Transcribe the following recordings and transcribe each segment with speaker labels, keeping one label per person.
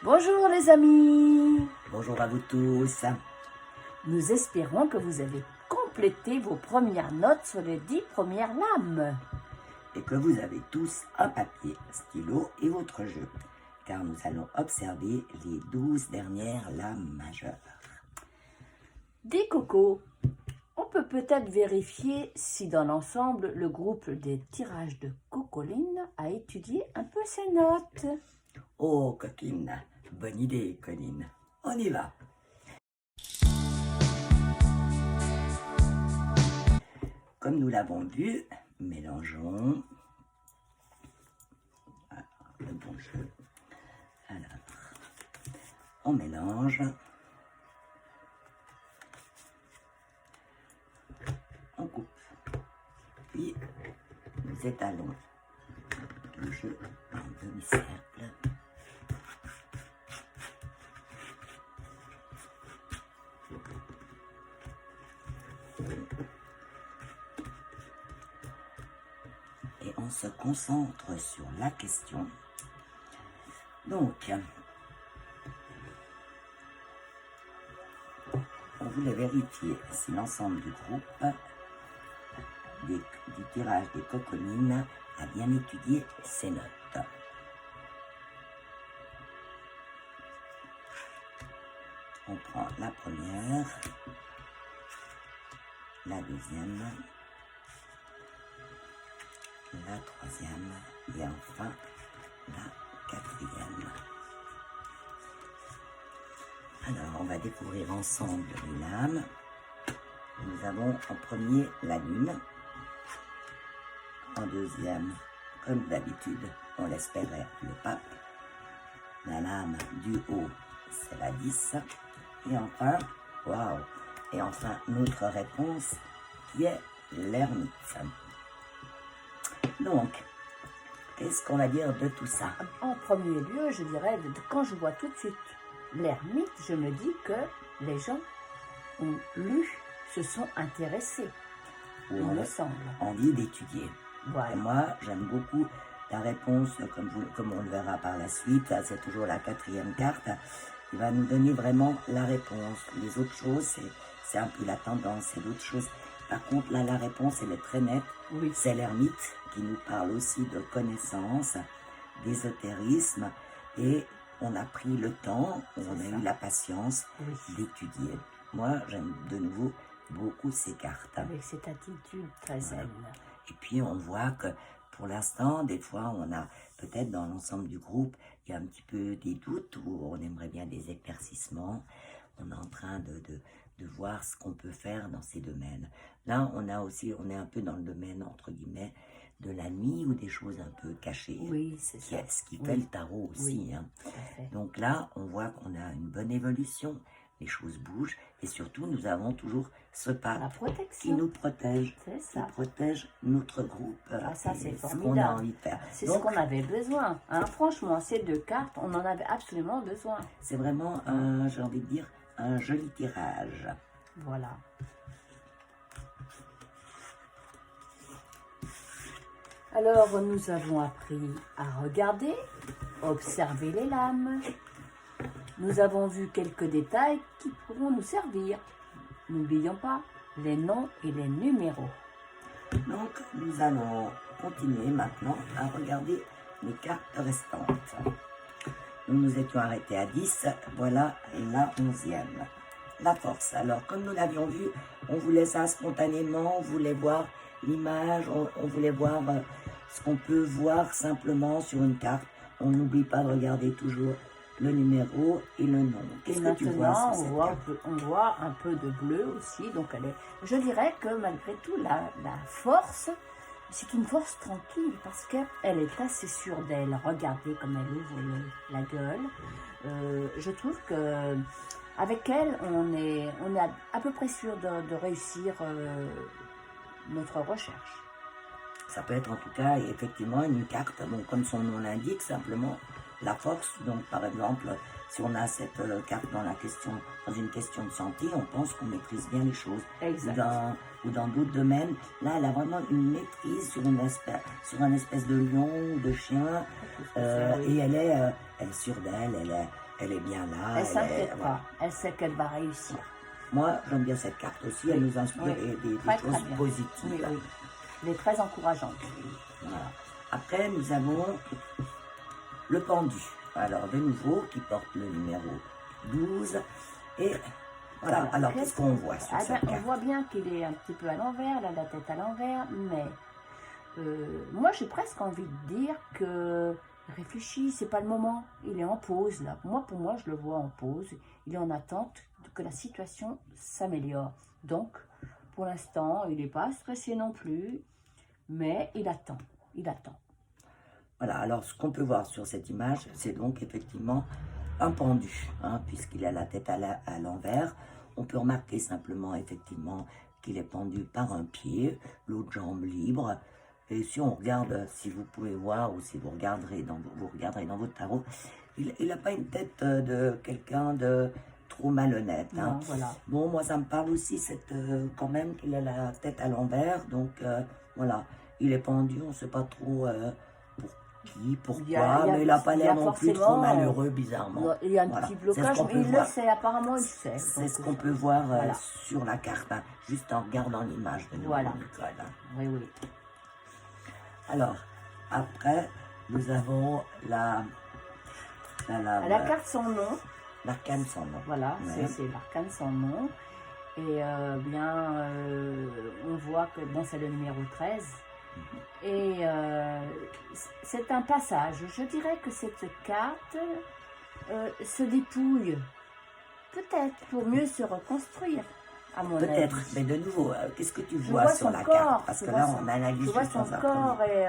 Speaker 1: Bonjour les amis,
Speaker 2: Bonjour à vous tous.
Speaker 1: nous espérons que vous avez complété vos premières notes sur les 10 premières lames.
Speaker 2: Et que vous avez tous un papier, stylo et votre jeu, car nous allons observer les 12 dernières lames majeures.
Speaker 1: Dis Coco, on peut peut-être vérifier si dans l'ensemble le groupe des tirages de Cocoline a étudié un peu ses notes.
Speaker 2: Oh, coquine, bonne idée, Colline. On y va. Comme nous l'avons vu, mélangeons. Voilà, le bon jeu. Alors, on mélange. On coupe. Puis, nous étalons le jeu en demi-cercle. Et on se concentre sur la question. Donc, on voulait vérifier si l'ensemble du groupe du tirage des Cocolines a bien étudié ses notes. On prend la première, la deuxième, la troisième et enfin la quatrième. Alors, on va découvrir ensemble les lames. Nous avons en premier la lune. En deuxième, comme d'habitude, on l'espérait, le pape. La lame du haut, c'est la 10. Et enfin, waouh! Et enfin, notre réponse qui est l'ermite. Donc, qu'est-ce qu'on va dire de tout ça?
Speaker 1: En premier lieu, je dirais, quand je vois tout de suite l'ermite, je me dis que les gens ont lu, se sont intéressés, il me semble.
Speaker 2: Envie d'étudier.
Speaker 1: Voilà.
Speaker 2: Et moi, j'aime beaucoup la réponse, comme on le verra par la suite, c'est toujours la quatrième carte, qui va nous donner vraiment la réponse. Les autres choses, c'est un peu la tendance, c'est d'autres choses. Par contre, là, la réponse, elle est très nette.
Speaker 1: Oui.
Speaker 2: C'est l'ermite qui nous parle aussi de connaissance, d'ésotérisme, et on a pris le temps, on a eu la patience d'étudier. Moi, j'aime de nouveau beaucoup ces cartes.
Speaker 1: Avec cette attitude très zen.
Speaker 2: Et puis, on voit que pour l'instant, des fois, on a peut-être dans l'ensemble du groupe, il y a un petit peu des doutes où on aimerait bien des éclaircissements. On est en train de voir ce qu'on peut faire dans ces domaines. Là, on est un peu dans le domaine, entre guillemets, de la nuit ou des choses un peu cachées.
Speaker 1: Oui, c'est ça.
Speaker 2: Ce qui fait le tarot aussi.
Speaker 1: Oui,
Speaker 2: hein. Donc là, on voit qu'on a une bonne évolution. Les choses bougent et surtout, nous avons toujours ce pape qui nous protège, qui protège notre groupe.
Speaker 1: Ah, ça, c'est
Speaker 2: ce qu'on a envie de faire.
Speaker 1: C'est ce qu'on avait besoin. Hein. Franchement, ces deux cartes, on en avait absolument besoin.
Speaker 2: C'est vraiment, j'ai envie de dire, un joli tirage.
Speaker 1: Voilà. Alors, nous avons appris à regarder, observer les lames. Nous avons vu quelques détails qui pourront nous servir. N'oublions pas les noms et les numéros.
Speaker 2: Donc, nous allons continuer maintenant à regarder les cartes restantes. Nous nous étions arrêtés à 10, voilà la 11e. La force. Alors, comme nous l'avions vu, on voulait ça spontanément, on voulait voir l'image, on voulait voir ce qu'on peut voir simplement sur une carte. On n'oublie pas de regarder toujours le numéro et le nom.
Speaker 1: Qu'est-ce que tu vois sur cette carte? On voit un peu de bleu aussi, donc je dirais que malgré tout, la force, c'est une force tranquille parce qu'elle est assez sûre d'elle. Regardez comme elle ouvre la gueule. Je trouve que avec elle, on est à peu près sûr de réussir notre recherche.
Speaker 2: Ça peut être en tout cas effectivement une carte, donc comme son nom l'indique, simplement la force. Donc par exemple, si on a cette carte dans une question de santé, on pense qu'on maîtrise bien les choses.
Speaker 1: Exact.
Speaker 2: Ou dans d'autres domaines. Là, elle a vraiment une maîtrise sur un espèce de lion ou de chien. Et elle est sûre d'elle, elle est bien là.
Speaker 1: Elle s'inquiète pas.
Speaker 2: Voilà.
Speaker 1: Elle sait qu'elle va réussir.
Speaker 2: Moi, j'aime bien cette carte aussi. Elle nous inspire des
Speaker 1: Très,
Speaker 2: choses
Speaker 1: très bien.
Speaker 2: positives.
Speaker 1: Oui, oui. Elle est très encourageante.
Speaker 2: Voilà. Après, nous avons le pendu. Alors, de nouveau, qui porte le numéro 12. Et voilà. Alors, qu'est-ce qu'on voit sur cette carte?
Speaker 1: On voit bien qu'il est un petit peu à l'envers, là, la tête à l'envers, mais moi, j'ai presque envie de dire que réfléchis, c'est pas le moment. Il est en pause, là. Pour moi, je le vois en pause. Il est en attente que la situation s'améliore. Donc, pour l'instant, il n'est pas stressé non plus, mais il attend. Il attend.
Speaker 2: Voilà, alors ce qu'on peut voir sur cette image, c'est donc effectivement un pendu, hein, puisqu'il a la tête à l'envers. On peut remarquer simplement effectivement qu'il est pendu par un pied, l'autre jambe libre. Et si on regarde, si vous pouvez voir, ou si vous regarderez dans votre tarot, il n'a pas une tête de quelqu'un de trop malhonnête. Hein.
Speaker 1: Non, voilà.
Speaker 2: Bon, moi ça me parle aussi quand même qu'il a la tête à l'envers, donc voilà, il est pendu, on ne sait pas trop pourquoi, mais il n'a pas l'air non plus trop malheureux, bizarrement.
Speaker 1: Il y a un petit blocage, mais il le sait, apparemment il sait.
Speaker 2: C'est ce qu'on peut voir sur la carte, hein, juste en regardant l'image de
Speaker 1: voilà.
Speaker 2: Nicole. Hein.
Speaker 1: Oui, oui.
Speaker 2: Alors, après, nous avons la
Speaker 1: carte sans nom.
Speaker 2: L'arcane sans nom.
Speaker 1: Voilà,
Speaker 2: ouais.
Speaker 1: c'est l'arcane sans nom. Et on voit que bon, c'est le numéro 13. Et c'est un passage. Je dirais que cette carte se dépouille, peut-être pour mieux se reconstruire, à mon avis.
Speaker 2: Peut-être, mais de nouveau, qu'est-ce que tu vois sur la carte? Parce que là, on analyse.
Speaker 1: Je vois son corps et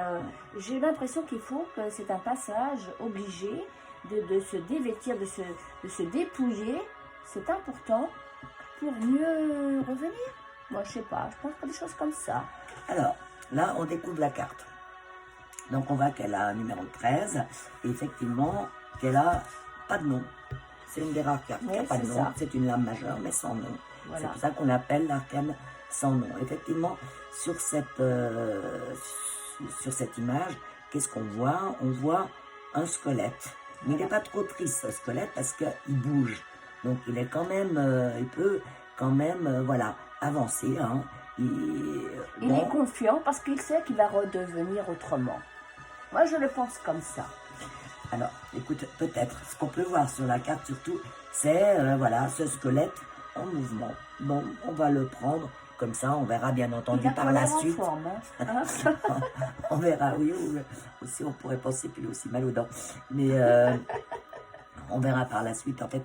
Speaker 1: j'ai l'impression qu'il faut que c'est un passage obligé de se dévêtir, de se dépouiller. C'est important pour mieux revenir. Moi, je sais pas, je pense que des choses comme ça.
Speaker 2: Alors, là, on découvre la carte. Donc, on voit qu'elle a un numéro 13 et effectivement qu'elle a pas de nom. C'est une des rares cartes qui n'a pas de nom. C'est une lame majeure, mais sans nom. Voilà. C'est pour ça qu'on l'appelle l'arcane sans nom. Effectivement, sur cette image, qu'est-ce qu'on voit? On voit un squelette. Mais il n'est pas trop triste, ce squelette, parce qu'il bouge. Donc, il est quand même, il peut quand même, voilà, avancer. Hein.
Speaker 1: Il est confiant parce qu'il sait qu'il va redevenir autrement. Moi, je le pense comme ça.
Speaker 2: Alors, écoute, peut-être, ce qu'on peut voir sur la carte surtout, c'est, voilà, ce squelette en mouvement. Bon, on va le prendre comme ça, on verra bien entendu par la suite.
Speaker 1: Forme, hein.
Speaker 2: On verra, oui, aussi on pourrait penser qu'il est aussi mal aux dents. Mais on verra par la suite, en fait,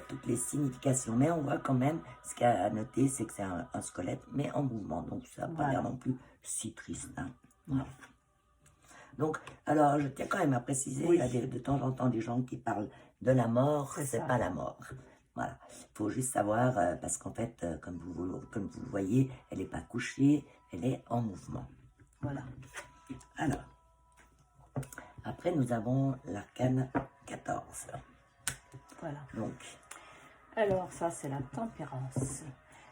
Speaker 2: toutes les significations. Mais on voit quand même, ce qu'il y a à noter, c'est que c'est un squelette, mais en mouvement. Donc ça n'a pas l'air non plus si triste. Hein. Ouais. Donc, alors, je tiens quand même à préciser, il y a de temps en temps des gens qui parlent de la mort, c'est pas la mort. Voilà, il faut juste savoir, parce qu'en fait, comme vous le voyez, elle n'est pas couchée, elle est en mouvement. Voilà. Alors, après nous avons l'arcane 14.
Speaker 1: Voilà.
Speaker 2: Donc.
Speaker 1: Alors, ça c'est la tempérance.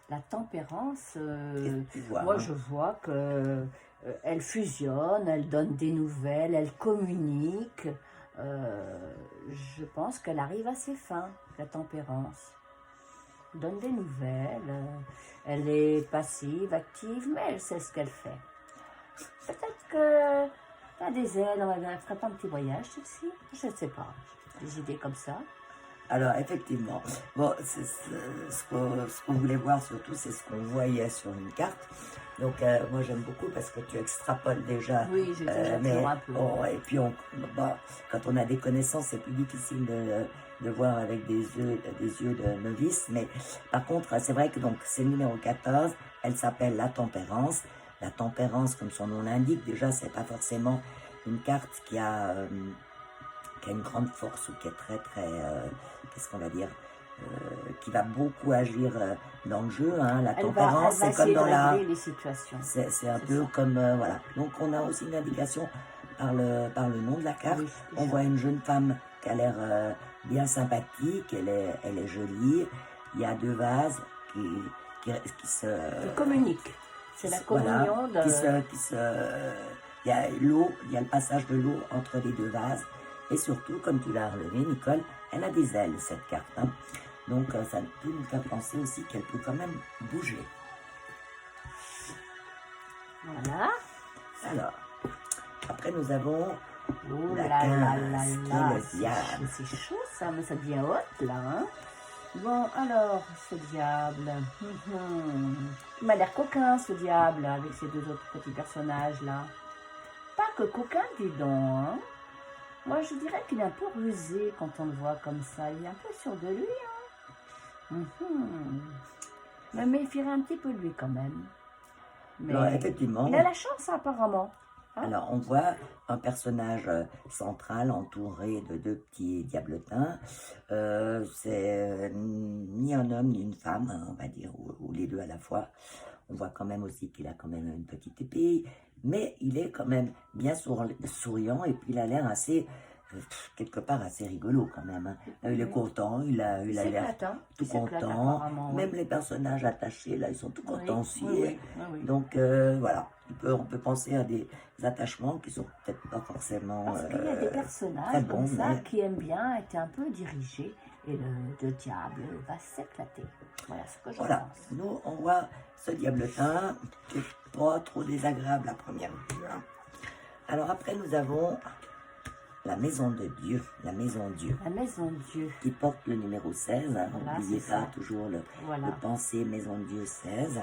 Speaker 1: La tempérance,
Speaker 2: vois,
Speaker 1: moi je vois que elle fusionne, elle donne des nouvelles, elle communique. Je pense qu'elle arrive à ses fins, la tempérance. Elle donne des nouvelles, elle est passive, active, mais elle sait ce qu'elle fait. Peut-être qu'elle a des ailes, elle ferait pas un petit voyage celle-ci, je ne sais pas, des idées comme ça.
Speaker 2: Alors, effectivement, bon, ce qu'on voulait voir surtout, c'est ce qu'on voyait sur une carte. Donc, moi, j'aime beaucoup parce que tu extrapoles déjà.
Speaker 1: Oui, j'ai déjà un peu.
Speaker 2: Oh, et puis, quand on a des connaissances, c'est plus difficile de voir avec des yeux de novice. Mais par contre, c'est vrai que donc c'est le numéro 14, elle s'appelle la tempérance. La tempérance, comme son nom l'indique, déjà, c'est pas forcément une carte qui a une grande force ou qui est très, très, qu'est-ce qu'on va dire, qui va beaucoup agir dans le jeu. Hein. La tempérance, c'est comme dans
Speaker 1: les situations.
Speaker 2: C'est un peu comme, voilà. Donc, on a aussi une indication par le nom de la carte. Oui, on voit une jeune femme qui a l'air bien sympathique, elle est jolie. Il y a 2 vases qui se...
Speaker 1: Qui communiquent. C'est la communion
Speaker 2: voilà, il y a l'eau, il y a le passage de l'eau entre les 2 vases. Et surtout, comme tu l'as relevé, Nicole, elle a des ailes, cette carte. Hein. Donc, ça peut nous faire penser aussi qu'elle peut quand même bouger.
Speaker 1: Voilà.
Speaker 2: Alors, après, nous avons
Speaker 1: Oh
Speaker 2: la
Speaker 1: là
Speaker 2: 15,
Speaker 1: là là
Speaker 2: qui
Speaker 1: là,
Speaker 2: est le diable.
Speaker 1: c'est chaud ça, mais ça devient haute là. Hein. Bon, alors, ce diable. Il m'a l'air coquin, ce diable, avec ces 2 autres petits personnages là. Pas que coquin, dis donc. Hein. Moi, je dirais qu'il est un peu rusé quand on le voit comme ça. Il est un peu sûr de lui. Hein. Je me méfierais un petit peu de lui quand même. Mais
Speaker 2: Alors, effectivement.
Speaker 1: il a la chance, apparemment. Hein.
Speaker 2: Alors, on voit un personnage central entouré de 2 petits diablotins. C'est ni un homme ni une femme, hein, on va dire, ou les 2 à la fois. On voit quand même aussi qu'il a quand même une petite épée, mais il est quand même bien souriant et puis il a l'air assez, quelque part assez rigolo quand même. Hein. Il est content, il a l'air tout content. Même les personnages attachés, là, ils sont tout contents aussi.
Speaker 1: Oui.
Speaker 2: Donc voilà, on peut penser à des attachements qui sont peut-être pas forcément
Speaker 1: parce qu'il y a des personnages comme ça qui aiment bien être un peu dirigés et le diable va s'éclater. Voilà ce que je pense.
Speaker 2: Nous on voit ce diabletin qui n'est pas trop désagréable à première vue. Hein. Alors après nous avons la maison de Dieu, la maison Dieu.
Speaker 1: La maison Dieu.
Speaker 2: Qui porte le numéro 16. Hein. N'oubliez pas toujours le penser maison Dieu 16.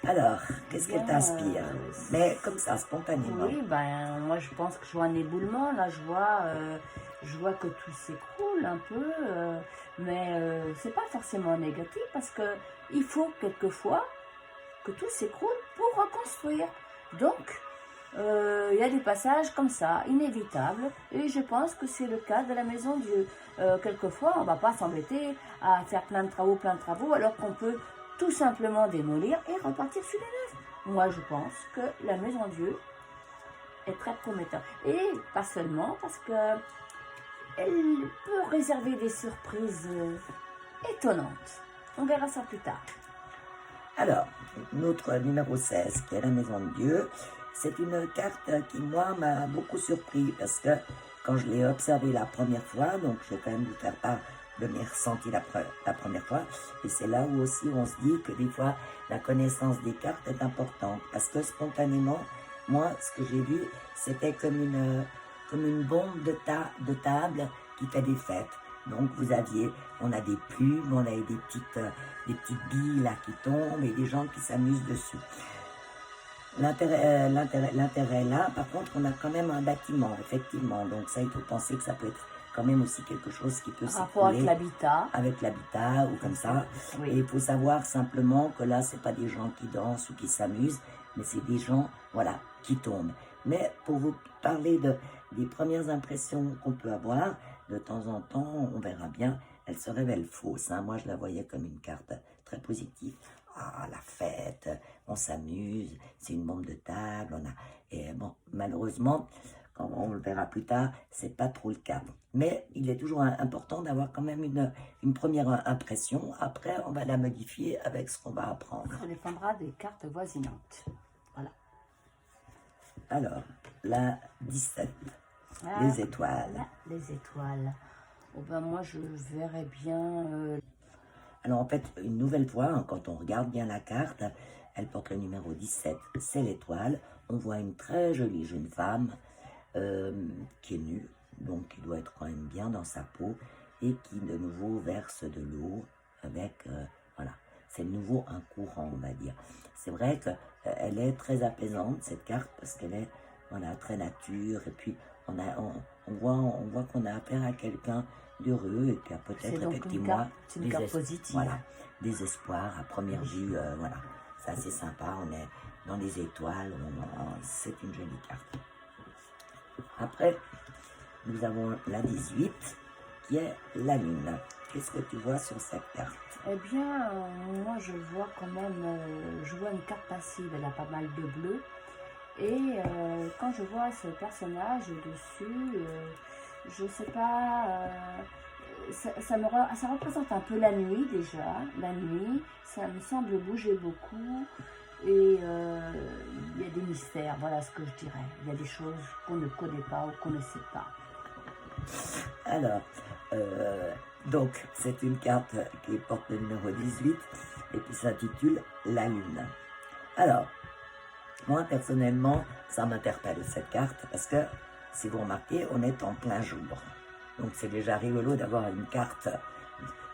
Speaker 2: Alors, qu'est-ce qu'elle t'inspire? Mais comme ça, spontanément.
Speaker 1: Oui, ben moi je pense que je vois un éboulement. Là, je vois que tout s'écroule un peu. Mais c'est pas forcément négatif parce que il faut quelquefois que tout s'écroule pour reconstruire. Donc, il y a des passages comme ça, inévitables, et je pense que c'est le cas de la maison Dieu. Quelquefois, on ne va pas s'embêter à faire plein de travaux, alors qu'on peut tout simplement démolir et repartir sur les neufs. Moi, je pense que la maison Dieu est très prometteur. Et pas seulement, parce que elle peut réserver des surprises étonnantes. On verra ça plus tard.
Speaker 2: Alors, notre numéro 16, qui est la maison de Dieu, c'est une carte qui, moi, m'a beaucoup surpris parce que quand je l'ai observée la première fois, donc je vais quand même vous faire part de mes ressentis la première fois, et c'est là où aussi on se dit que des fois, la connaissance des cartes est importante parce que spontanément, moi, ce que j'ai vu, c'était comme une bombe de table qui fait des fêtes. Donc on a des plumes, on a des petites billes là qui tombent et des gens qui s'amusent dessus. L'intérêt là, par contre, on a quand même un bâtiment, effectivement. Donc ça, il faut penser que ça peut être quand même aussi quelque chose qui peut s'écrouler. Avec l'habitat ou comme ça. Oui. Et il faut savoir simplement que là, c'est pas des gens qui dansent ou qui s'amusent, mais c'est des gens, voilà, qui tombent. Mais pour vous parler des premières impressions qu'on peut avoir, de temps en temps, on verra bien, elle se révèle fausse. Hein. Moi, je la voyais comme une carte très positive. Ah, la fête, on s'amuse, c'est une bombe de table, et bon, malheureusement, quand on le verra plus tard, c'est pas trop le cas. Mais il est toujours important d'avoir quand même une première impression. Après, on va la modifier avec ce qu'on va apprendre.
Speaker 1: Ça dépendra des cartes voisinantes. Voilà.
Speaker 2: Alors, la 17, les étoiles.
Speaker 1: Les étoiles. Oh ben moi, je verrais bien...
Speaker 2: Alors en fait, une nouvelle fois, hein, quand on regarde bien la carte, elle porte le numéro 17, c'est l'étoile. On voit une très jolie jeune femme qui est nue, donc qui doit être quand même bien dans sa peau, et qui de nouveau verse de l'eau avec, voilà, c'est de nouveau un courant, on va dire. C'est vrai qu'elle est très apaisante, cette carte, parce qu'elle est, voilà, très nature, et puis on voit qu'on a affaire à quelqu'un d'heureux, et puis peut-être effectivement
Speaker 1: une carte positive.
Speaker 2: Voilà, des espoirs à première vue, voilà, c'est assez sympa, on est dans les étoiles, c'est une jolie carte. Après, nous avons la 18, qui est la lune. Qu'est-ce que tu vois sur cette carte?
Speaker 1: Eh bien, moi je vois quand même, je vois une carte passive, elle a pas mal de bleu, et quand je vois ce personnage dessus, je sais pas, ça représente un peu la nuit déjà. La nuit, ça me semble bouger beaucoup. Et il y a des mystères, voilà ce que je dirais. Il y a des choses qu'on ne connaît pas ou qu'on ne sait pas.
Speaker 2: Alors, donc, c'est une carte qui porte le numéro 18 et qui s'intitule La Lune. Alors, moi, personnellement, ça m'interpelle cette carte parce que, si vous remarquez, on est en plein jour. Donc, c'est déjà rigolo d'avoir une carte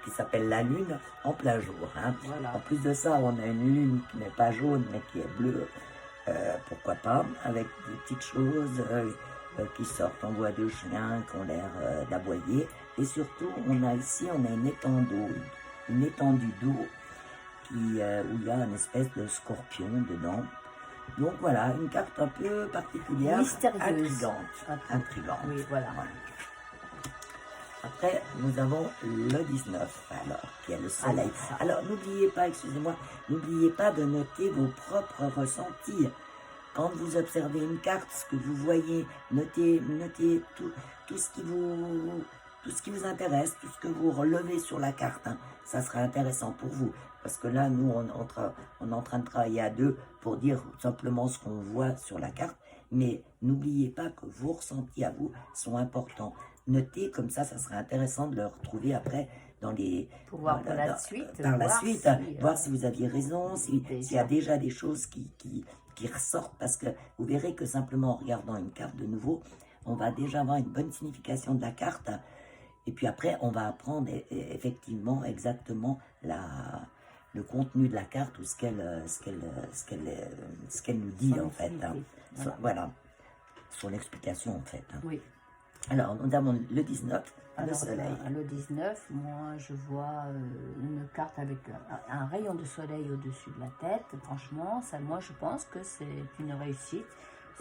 Speaker 2: qui s'appelle la Lune en plein jour. Hein.
Speaker 1: Voilà.
Speaker 2: En plus de ça, on a une Lune qui n'est pas jaune, mais qui est bleue. Pourquoi pas, avec des petites choses qui sortent. On voit deux chiens qui ont l'air d'aboyer. Et surtout, on a une étendue d'eau où il y a une espèce de scorpion dedans. Donc voilà, une carte un peu particulière,
Speaker 1: mystérieuse,
Speaker 2: intrigante.
Speaker 1: Oui, voilà.
Speaker 2: Après, nous avons le 19, alors, qui est le soleil. Alors, n'oubliez pas, excusez-moi, n'oubliez pas de noter vos propres ressentis. Quand vous observez une carte, ce que vous voyez, notez tout ce qui vous intéresse, tout ce que vous relevez sur la carte. Hein. Ça sera intéressant pour vous. Parce que là, nous, on est en train de travailler à deux pour dire simplement ce qu'on voit sur la carte. Mais n'oubliez pas que vos ressentis à vous sont importants. Notez, comme ça sera intéressant de le retrouver après dans les...
Speaker 1: Pour voir par la suite.
Speaker 2: Voir si vous aviez raison, s'il y a déjà des choses qui ressortent. Parce que vous verrez que simplement en regardant une carte de nouveau, on va déjà avoir une bonne signification de la carte. Et puis après, on va apprendre effectivement exactement le contenu de la carte ou ce qu'elle nous dit en fait. Hein. Voilà, son explication en fait. Hein.
Speaker 1: Oui.
Speaker 2: Alors, nous avons le 19, le soleil.
Speaker 1: Le 19, moi, je vois une carte avec un rayon de soleil au-dessus de la tête. Franchement, ça, moi, je pense que c'est une réussite.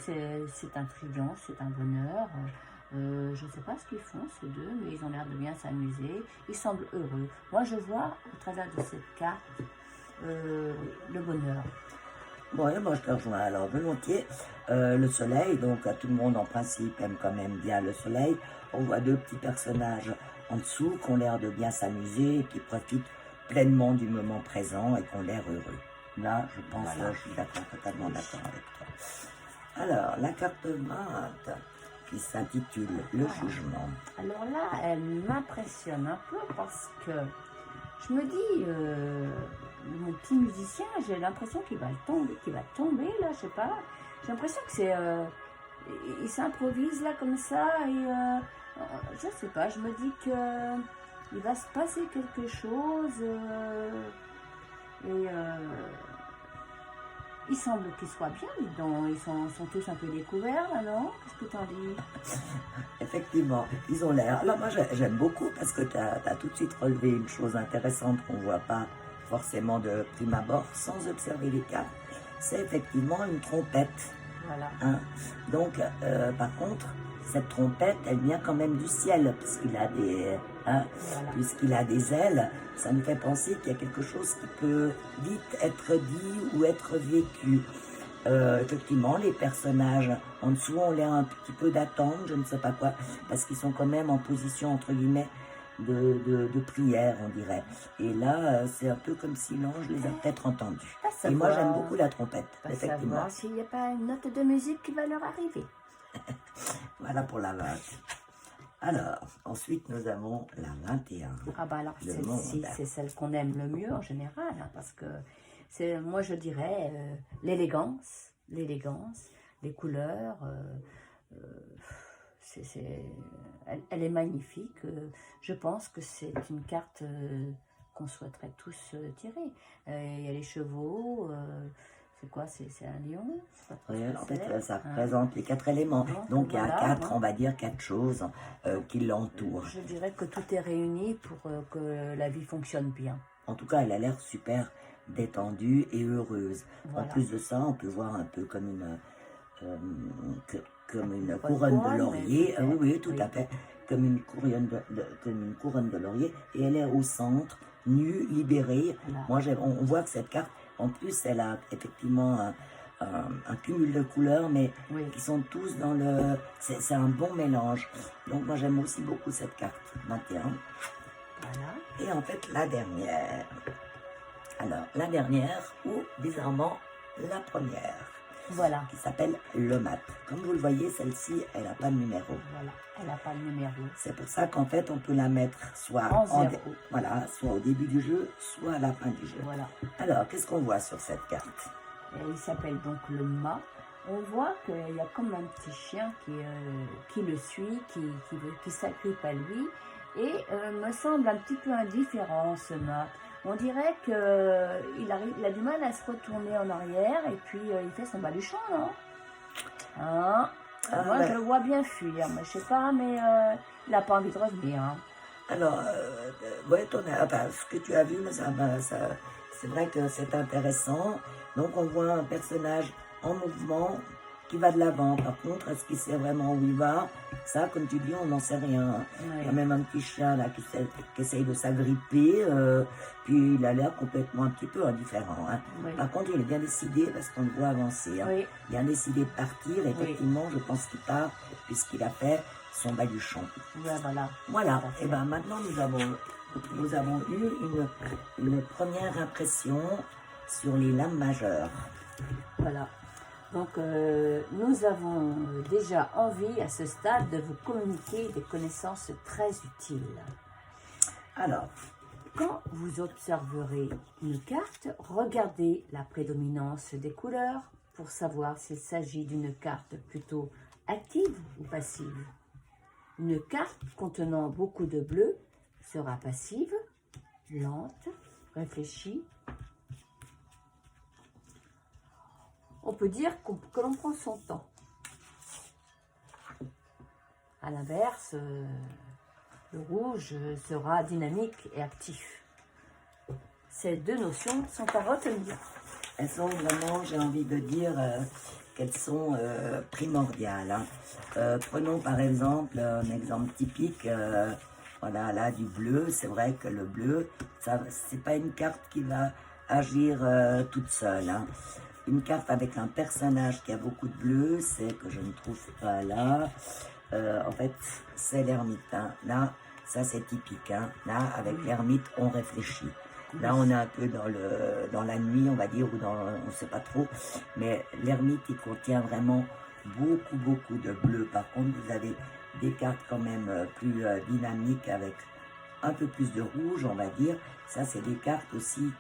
Speaker 1: C'est un triomphe, c'est un bonheur. Je ne sais pas ce qu'ils font, ces deux, mais ils ont l'air de bien s'amuser. Ils semblent heureux. Moi, je vois, au travers de cette carte, le bonheur.
Speaker 2: Bon, et moi je te rejoins alors volontiers. Le soleil, donc tout le monde en principe aime quand même bien le soleil. On voit deux petits personnages en dessous qui ont l'air de bien s'amuser, qui profitent pleinement du moment présent et qui ont l'air heureux. Là, je pense, voilà. Je suis totalement d'accord avec toi. Alors, la carte 20 qui s'intitule Le Jugement.
Speaker 1: Alors là, elle m'impressionne un peu parce que je me dis, mon petit musicien, j'ai l'impression qu'il va tomber là, je sais pas. J'ai l'impression que c'est, il s'improvise là comme ça et je sais pas. Je me dis que il va se passer quelque chose et il semble qu'il soit bien. Donc ils sont tous un peu découverts là, non? Qu'est-ce que t'en dis?
Speaker 2: Effectivement, ils ont l'air. Alors moi j'aime beaucoup parce que tu as tout de suite relevé une chose intéressante qu'on ne voit pas forcément de prime abord sans observer les cartes. C'est effectivement une trompette.
Speaker 1: Voilà.
Speaker 2: Hein? Donc, par contre, cette trompette, elle vient quand même du ciel, puisqu'il a puisqu'il a des ailes. Ça nous fait penser qu'il y a quelque chose qui peut vite être dit ou être vécu. Effectivement, les personnages en dessous ont l'air un petit peu d'attendre, je ne sais pas quoi, parce qu'ils sont quand même en position, entre guillemets, de prière, on dirait. Et là, c'est un peu comme si l'ange les a peut-être entendus. Et moi, j'aime beaucoup la trompette, effectivement.
Speaker 1: Savoir s'il n'y a pas une note de musique qui va leur arriver.
Speaker 2: Voilà pour la 20. Alors, ensuite, nous avons la 21.
Speaker 1: Ah bah alors, celle-ci, c'est celle qu'on aime le mieux en général, hein, parce que c'est, moi, je dirais, l'élégance, les couleurs, elle est magnifique. Je pense que c'est une carte qu'on souhaiterait tous tirer. Il y a les chevaux, c'est quoi? C'est un lion?
Speaker 2: Oui, en fait, ça représente les 4 éléments. Donc, il y a 4, on va dire 4 choses qui l'entourent.
Speaker 1: Je dirais que tout est réuni pour que la vie fonctionne bien.
Speaker 2: En tout cas, elle a l'air super détendue et heureuse.
Speaker 1: Voilà.
Speaker 2: En plus de ça, on peut voir un peu comme une couronne de laurier. Oui, tout à fait. Comme une couronne de laurier. Et elle est au centre, nue, libérée. Voilà. Moi, on voit que cette carte, en plus, elle a effectivement un cumul de couleurs, mais qui sont tous dans le... C'est un bon mélange. Donc, moi, j'aime aussi beaucoup cette carte, 21.
Speaker 1: Voilà.
Speaker 2: Et en fait, la dernière. Alors, la dernière, ou bizarrement, la première,
Speaker 1: Voilà.
Speaker 2: qui s'appelle le mat. Comme vous le voyez, celle-ci, elle n'a pas de numéro.
Speaker 1: Voilà. Elle n'a pas de numéro.
Speaker 2: C'est pour ça qu'en fait, on peut la mettre soit
Speaker 1: En zéro.
Speaker 2: voilà, soit au début du jeu, soit à la fin du jeu.
Speaker 1: Voilà.
Speaker 2: Alors, qu'est-ce qu'on voit sur cette carte?
Speaker 1: Et il s'appelle donc le mât. On voit qu'il y a comme un petit chien qui le suit, qui s'agrippe à lui. Et me semble un petit peu indifférent, ce mât. On dirait qu'il a du mal à se retourner en arrière et puis il fait son baluchon, non? Hein? Moi, je le vois bien fuir, mais je sais pas, mais il n'a pas envie de revenir. Hein.
Speaker 2: Alors, ouais, ce que tu as vu, mais c'est vrai que c'est intéressant. Donc, on voit un personnage en mouvement qui va de l'avant. Par contre, est-ce qu'il sait vraiment où il va? Ça, comme tu dis, on n'en sait rien.
Speaker 1: Oui.
Speaker 2: Il y a même un petit chien là qui essaye de s'agripper, puis il a l'air complètement un petit peu indifférent. Hein.
Speaker 1: Oui.
Speaker 2: Par contre, il est bien décidé parce qu'on le voit avancer. Hein.
Speaker 1: Oui.
Speaker 2: Bien décidé de partir. Effectivement, je pense qu'il part puisqu'il a fait son baluchon.
Speaker 1: Ouais, voilà.
Speaker 2: Voilà. Et bien maintenant, nous avons eu une première impression sur les lames majeures.
Speaker 1: Voilà. Donc, nous avons déjà envie à ce stade de vous communiquer des connaissances très utiles.
Speaker 2: Alors,
Speaker 1: quand vous observerez une carte, regardez la prédominance des couleurs pour savoir s'il s'agit d'une carte plutôt active ou passive. Une carte contenant beaucoup de bleu sera passive, lente, réfléchie. On peut dire que l'on prend son temps. À l'inverse, le rouge sera dynamique et actif. Ces deux notions sont à retenir.
Speaker 2: Elles sont vraiment, j'ai envie de dire, qu'elles sont primordiales. Hein. Prenons par exemple un exemple typique, voilà, là du bleu. C'est vrai que le bleu, c'est pas une carte qui va agir toute seule. Hein. Une carte avec un personnage qui a beaucoup de bleu, c'est que je ne trouve pas là. En fait, c'est l'ermite. Hein. Là, ça c'est typique. Hein. Là, avec l'ermite, on réfléchit. Là, on est un peu dans la nuit, on va dire, ou on ne sait pas trop. Mais l'ermite, il contient vraiment beaucoup de bleu. Par contre, vous avez des cartes quand même plus dynamiques avec un peu plus de rouge, on va dire. Ça, c'est des cartes aussi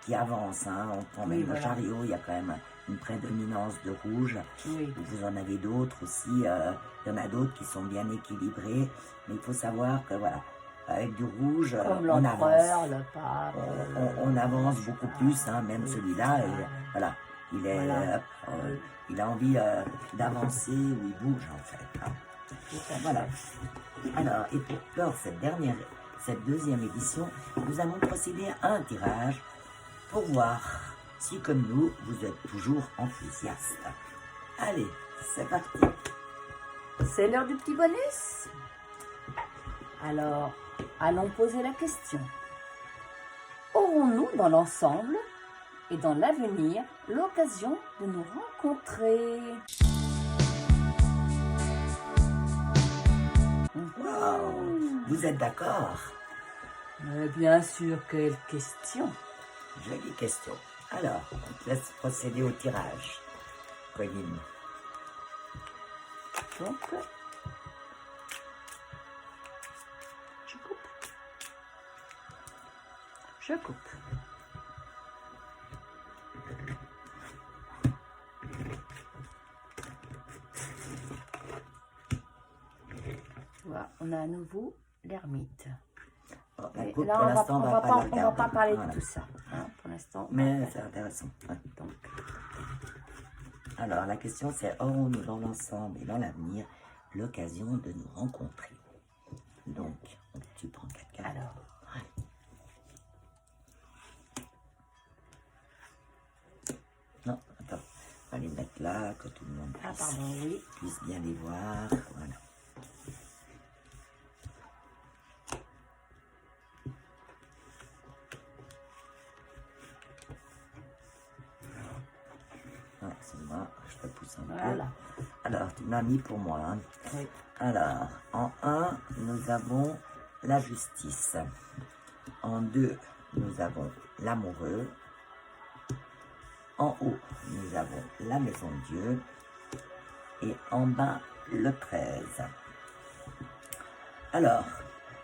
Speaker 2: qui avancent. Hein. On prend même le chariot, il y a quand même une prédominance de rouge.
Speaker 1: Oui.
Speaker 2: Vous en avez d'autres aussi. Il y en a d'autres qui sont bien équilibrés. Mais il faut savoir que, voilà, avec du rouge, on avance.
Speaker 1: Le pape,
Speaker 2: on avance beaucoup plus, hein, même celui-là. Voilà, il a envie d'avancer où il bouge, en fait. Hein. Voilà. Alors, et pour clore cette deuxième édition, nous allons procéder à un tirage pour voir si, comme nous, vous êtes toujours enthousiaste. Allez, c'est parti.
Speaker 1: C'est l'heure du petit bonus. Alors, allons poser la question. Aurons-nous dans l'ensemble et dans l'avenir l'occasion de nous rencontrer?
Speaker 2: Wow, vous êtes d'accord?
Speaker 1: Mais bien sûr, quelle question.
Speaker 2: Jolie question. Alors, on te laisse procéder au tirage. Colline.
Speaker 1: Donc, je coupe. Voilà, on a à nouveau l'ermite.
Speaker 2: Bon, écoute,
Speaker 1: là,
Speaker 2: pour l'instant, on
Speaker 1: va pas parler
Speaker 2: voilà.
Speaker 1: de tout ça. Hein, pour l'instant.
Speaker 2: Mais c'est intéressant. Ouais.
Speaker 1: Donc.
Speaker 2: Alors, la question c'est, aurons-nous dans l'ensemble et dans l'avenir l'occasion de nous rencontrer? Donc, tu prends 4 cartes.
Speaker 1: Alors.
Speaker 2: Ouais. Non, attends. On va les mettre là, que tout le monde puisse bien les voir. Voilà. Excuse-moi, je te pousse un peu. Alors, tu m'as mis pour moi. Hein.
Speaker 1: Oui.
Speaker 2: Alors, en 1, nous avons la justice. En 2, nous avons l'amoureux. En haut, nous avons la maison de Dieu. Et en bas, le 13. Alors,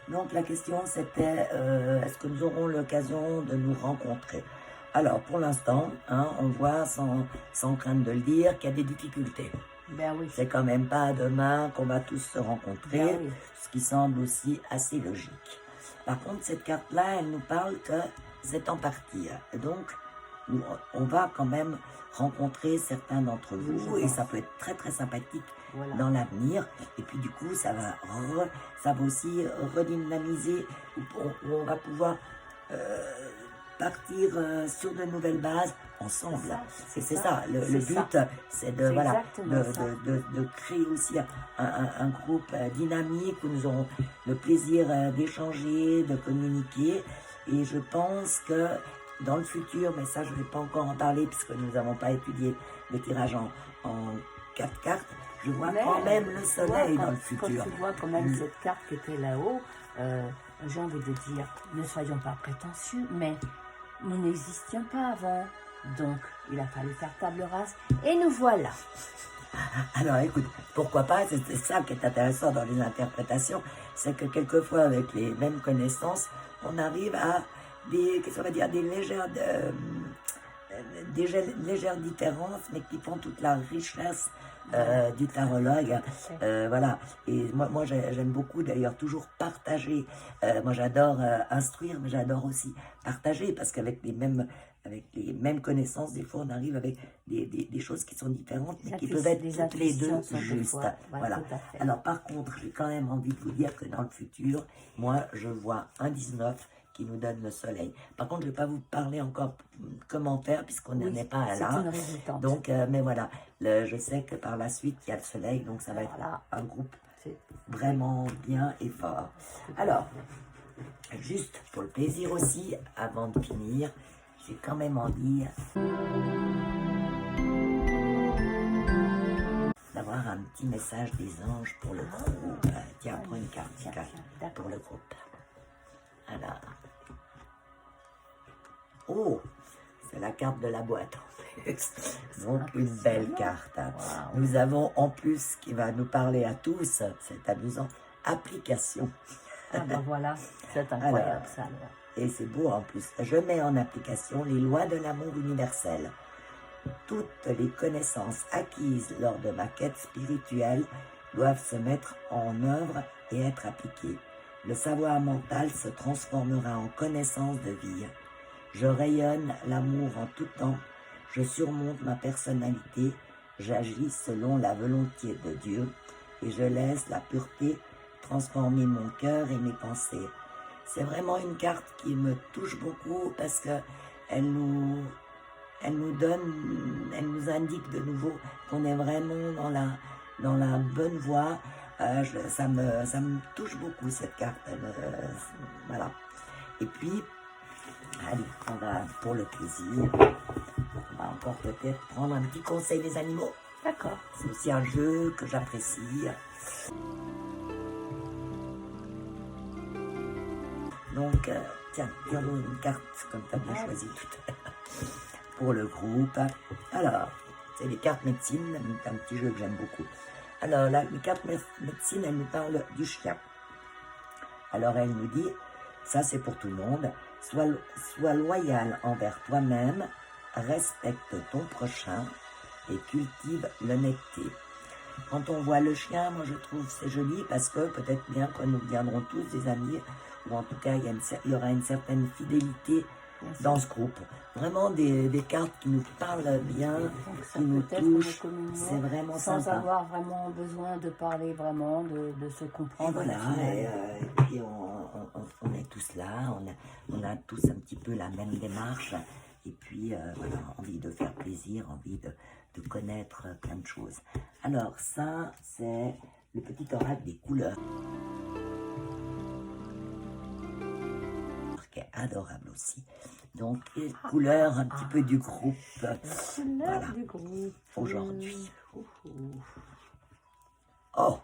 Speaker 2: donc la question c'était, est-ce que nous aurons l'occasion de nous rencontrer? Alors, pour l'instant, hein, on voit, sans crainte de le dire, qu'il y a des difficultés.
Speaker 1: Ben oui.
Speaker 2: C'est quand même pas demain qu'on va tous se rencontrer,
Speaker 1: Ben oui.
Speaker 2: ce qui semble aussi assez logique. Par contre, cette carte-là, elle nous parle que c'est en partie. Donc, on va quand même rencontrer certains d'entre vous et ça peut être très très sympathique dans l'avenir. Et puis du coup, ça va aussi redynamiser, on va pouvoir partir sur de nouvelles bases ensemble. C'est ça, le but, c'est de créer aussi un groupe dynamique où nous aurons le plaisir d'échanger, de communiquer. Et je pense que dans le futur, mais ça je ne vais pas encore en parler puisque nous n'avons pas étudié le tirage en 4 cartes, je vois quand même le soleil dans le futur.
Speaker 1: Quand tu vois quand même cette carte qui était là-haut, j'ai envie de dire, ne soyons pas prétentieux, mais nous n'existions pas avant. Donc, il a fallu faire table rase et nous voilà.
Speaker 2: Alors écoute, pourquoi pas, c'est ça qui est intéressant dans les interprétations, c'est que quelquefois avec les mêmes connaissances, on arrive à des légères différences, mais qui font toute la richesse du tarologue. Voilà. Et moi j'aime beaucoup d'ailleurs toujours partager. Moi j'adore instruire, mais j'adore aussi partager, parce qu'avec les mêmes connaissances, des fois on arrive avec des choses qui sont différentes, mais qui peuvent être toutes les deux justes. Voilà. Alors par contre, j'ai quand même envie de vous dire que dans le futur, moi je vois un 19 qui nous donne le soleil. Par contre, je ne vais pas vous parler encore comment faire, puisqu'on n'en est pas là. Donc, mais voilà, je sais que par la suite, il y a le soleil, donc ça va être un groupe vraiment bien et fort. Alors, juste pour le plaisir aussi, avant de finir, j'ai quand même envie d'avoir un petit message des anges pour le groupe. Tiens, prends une carte, pour le groupe. Alors, oh, c'est la carte de la boîte. Donc une belle carte. Wow. Nous avons en plus, qui va nous parler à tous, c'est amusant, application.
Speaker 1: Ah ben voilà, c'est incroyable. Alors, ça. Alors.
Speaker 2: Et c'est beau en plus. Je mets en application les lois de l'amour universel. Toutes les connaissances acquises lors de ma quête spirituelle doivent se mettre en œuvre et être appliquées. Le savoir mental se transformera en connaissance de vie. Je rayonne l'amour en tout temps. Je surmonte ma personnalité. J'agis selon la volonté de Dieu. Et je laisse la pureté transformer mon cœur et mes pensées. C'est vraiment une carte qui me touche beaucoup parce que elle nous indique de nouveau qu'on est vraiment dans la bonne voie. Ça me touche beaucoup cette carte. Voilà. Et puis, allez, on va pour le plaisir. On va encore peut-être prendre un petit conseil des animaux.
Speaker 1: D'accord.
Speaker 2: C'est aussi un jeu que j'apprécie. Donc, tiens, tire-nous une carte comme tu as bien choisi tout à l'heure pour le groupe. Alors, c'est les cartes médecine, c'est un petit jeu que j'aime beaucoup. Alors, là, les cartes médecine, elles nous parlent du chien. Alors, elle nous dit, ça c'est pour tout le monde, sois loyal envers toi-même, respecte ton prochain et cultive l'honnêteté. Quand on voit le chien, moi je trouve c'est joli parce que peut-être bien que nous deviendrons tous des amis, ou en tout cas il y aura une certaine fidélité dans ce groupe. Vraiment des cartes qui nous parlent bien, qui nous touchent, c'est vraiment
Speaker 1: sans
Speaker 2: sympa.
Speaker 1: avoir vraiment besoin de parler vraiment, de se comprendre.
Speaker 2: Et voilà, et puis on est tous là, on a tous un petit peu la même démarche, et puis voilà, envie de faire plaisir, envie de connaître plein de choses. Alors ça, c'est le petit oracle des couleurs, qui est adorable aussi. Donc, les couleurs un petit peu du groupe. Voilà.
Speaker 1: Du groupe.
Speaker 2: Aujourd'hui. Oh,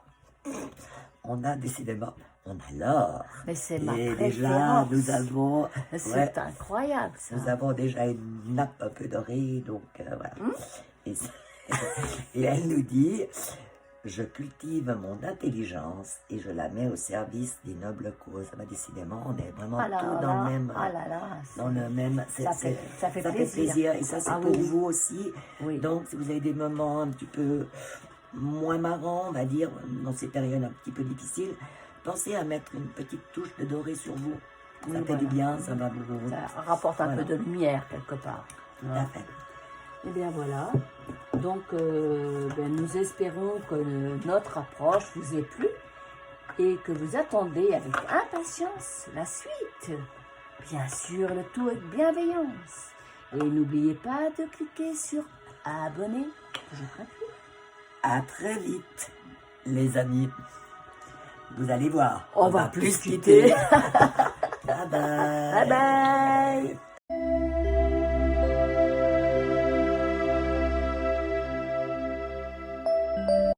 Speaker 2: on a décidément On adore.
Speaker 1: Mais c'est ma
Speaker 2: Et
Speaker 1: préférence.
Speaker 2: déjà, nous avons...
Speaker 1: C'est
Speaker 2: ouais,
Speaker 1: incroyable, ça.
Speaker 2: nous avons déjà une nappe un peu dorée, donc voilà. Et, et elle nous dit, je cultive mon intelligence et je la mets au service des nobles causes. Bah, décidément, on est vraiment
Speaker 1: Ah là
Speaker 2: tous
Speaker 1: là,
Speaker 2: dans le même...
Speaker 1: ah là là,
Speaker 2: dans le même...
Speaker 1: ça fait plaisir.
Speaker 2: Et ça, c'est
Speaker 1: Ah
Speaker 2: pour
Speaker 1: oui.
Speaker 2: vous aussi.
Speaker 1: Oui.
Speaker 2: Donc, si vous avez des moments un petit peu moins marrants, on va dire, dans ces périodes un petit peu difficiles, pensez à mettre une petite touche de doré sur vous. Ça
Speaker 1: Oui,
Speaker 2: fait
Speaker 1: voilà.
Speaker 2: du bien, ça va vous...
Speaker 1: Ça rapporte un
Speaker 2: Voilà.
Speaker 1: peu de lumière quelque part.
Speaker 2: Tout à fait.
Speaker 1: Et bien voilà. Donc nous espérons que notre approche vous ait plu et que vous attendez avec impatience la suite. Bien sûr, le tout avec bienveillance. Et n'oubliez pas de cliquer sur abonner. Toujours gratuit.
Speaker 2: À très vite, les amis. Vous allez voir.
Speaker 1: On va plus quitter.
Speaker 2: Bye bye.
Speaker 1: Bye bye.